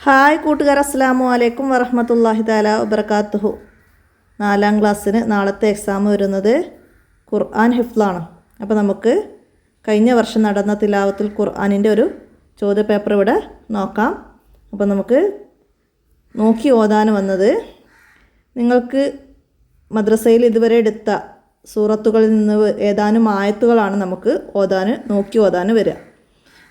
Hi കൂട്ടുകാർ, അസ്സലാമു അലൈക്കും വറഹ്മത്തുള്ളാഹി തആല വബറകാതുഹു. 4ാം ക്ലാസ്സിന് നാളത്തെ എക്സാം വരുന്നത് ഖുർആൻ ഹിഫ്ളാണ്. അപ്പോൾ നമുക്ക് കഴിഞ്ഞ വർഷം നടന്ന തിലാവത്തുൽ ഖുർആനിൻ്റെ ഒരു ചോദ്യപേപ്പർ ഇവിടെ നോക്കാം. അപ്പോൾ നമുക്ക് നോക്കി ഓതാൻ വന്നത്, നിങ്ങൾക്ക് മദ്രസയിൽ ഇതുവരെ എടുത്ത സൂറത്തുകളിൽ നിന്ന് ഏതാനും ആയത്തുകളാണ് നമുക്ക് നോക്കി ഓതാൻ വരിക.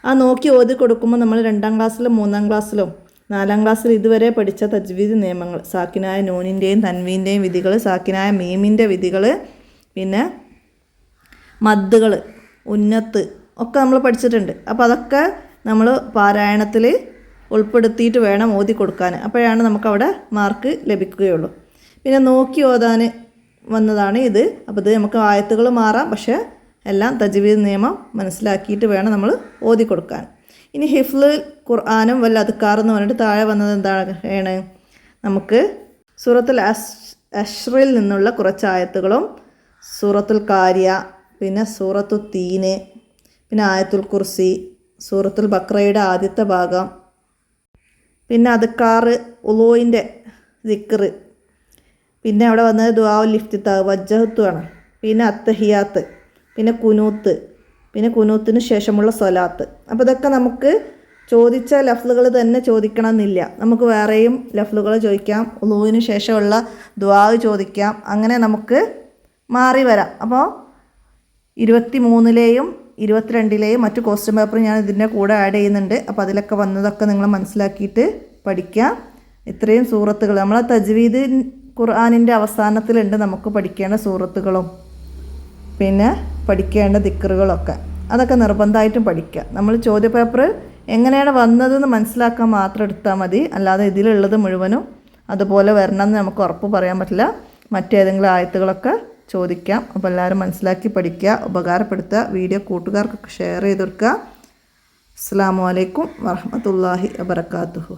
ആ നോക്കി ഓതി കൊടുക്കുമ്പോൾ നമ്മൾ 2ാം ക്ലാസ്സിലും 3ാം ക്ലാസ്സിലും 4ാം ക്ലാസ്സിൽ ഇതുവരെ പഠിച്ച തജ്വീദ് നിയമങ്ങൾ, സാക്കിനായ നൂനിൻ്റെയും തൻവീൻ്റെയും വിധികൾ, സാക്കിനായ മീമിൻ്റെ വിധികൾ, പിന്നെ മദ്ദുകൾ, ഉന്നത്ത് ഒക്കെ നമ്മൾ പഠിച്ചിട്ടുണ്ട്. അപ്പോൾ അതൊക്കെ നമ്മൾ പാരായണത്തിൽ ഉൾപ്പെടുത്തിയിട്ട് വേണം ഓതി കൊടുക്കാൻ. അപ്പോഴാണ് നമുക്കവിടെ മാർക്ക് ലഭിക്കുകയുള്ളൂ. പിന്നെ നോക്കി ഓതാൻ വന്നതാണ് ഇത്. അപ്പോൾ ഇത് നമുക്ക് ആയത്തുകൾ മാറാം, പക്ഷേ എല്ലാം തജ്വീദ് നിയമം മനസ്സിലാക്കിയിട്ട് വേണം നമ്മൾ ഓതി കൊടുക്കാൻ. ഇനി ഹിഫ്ള് ഖുർആനും വൽ അദ്കാർ എന്ന് പറഞ്ഞിട്ട് താഴെ വന്നത് എന്താണ്? നമുക്ക് സൂറത്തുൽ അഷ്റിൽ നിന്നുള്ള കുറച്ച് ആയത്തുകളും, സൂറത്തുൽ കാരിയ, പിന്നെ സൂറത്തു തീന്, പിന്നെ ആയത്തുൽ കുർസി, സൂറത്തുൽ ബഖറയുടെ ആദ്യത്തെ ഭാഗം, പിന്നെ അദ്കാർ, ഉളൂയിൻ്റെ ദിക്ർ, പിന്നെ അവിടെ വന്നത് ദുആഉൽ ഇഫ്തിതാഹ് വജ്ജഹത്തു ആണ്, പിന്നെ അത്തഹിയാത്ത്, പിന്നെ കുനൂത്ത്, പിന്നെ കുനൂത്തിന് ശേഷമുള്ള സ്വലാത്ത്. അപ്പോൾ ഇതൊക്കെ നമുക്ക് ചോദിച്ച ലഫ്ലുകൾ തന്നെ ചോദിക്കണം എന്നില്ല. നമുക്ക് വേറെയും ലഫ്ലുകൾ ചോദിക്കാം, ഉളൂവിന് ശേഷമുള്ള ദുആ ചോദിക്കാം, അങ്ങനെ നമുക്ക് മാറി വരാം. അപ്പോൾ 23ലെയും 22ലെയും മറ്റു ക്വസ്റ്റ്യൻ പേപ്പർ ഞാൻ ഇതിൻ്റെ കൂടെ ആഡ് ചെയ്യുന്നുണ്ട്. അപ്പോൾ അതിലൊക്കെ വന്നതൊക്കെ നിങ്ങൾ മനസ്സിലാക്കിയിട്ട് പഠിക്കുക. ഇത്രയും സൂറത്തുകൾ നമ്മളെ തജ്വീദ് ഖുർആനിൻ്റെ അവസാനത്തിലുണ്ട് നമുക്ക് പഠിക്കേണ്ട സൂറത്തുകളും പിന്നെ പഠിക്കേണ്ട ദിക്റുകളൊക്കെ. അതൊക്കെ നിർബന്ധമായിട്ടും പഠിക്കുക. നമ്മൾ ചോദ്യപേപ്പർ എങ്ങനെയാണ് വന്നതെന്ന് മനസ്സിലാക്കാൻ മാത്രം എടുത്താൽ മതി. അല്ലാതെ ഇതിലുള്ളത് മുഴുവനും അതുപോലെ വരണമെന്ന് നമുക്ക് ഉറപ്പ് പറയാൻ പറ്റില്ല. മറ്റേതെങ്കിലും ആയത്തുകളൊക്കെ ചോദിക്കാം. അപ്പോൾ എല്ലാവരും മനസ്സിലാക്കി പഠിക്കുക, ഉപകാരപ്പെടുത്തുക. വീഡിയോ കൂട്ടുകാർക്കൊക്കെ ഷെയർ ചെയ്ത് കൊടുക്കുക. അസ്സലാമു അലൈക്കും വറഹ്മത്തുള്ളാഹി വബറകാതുഹു.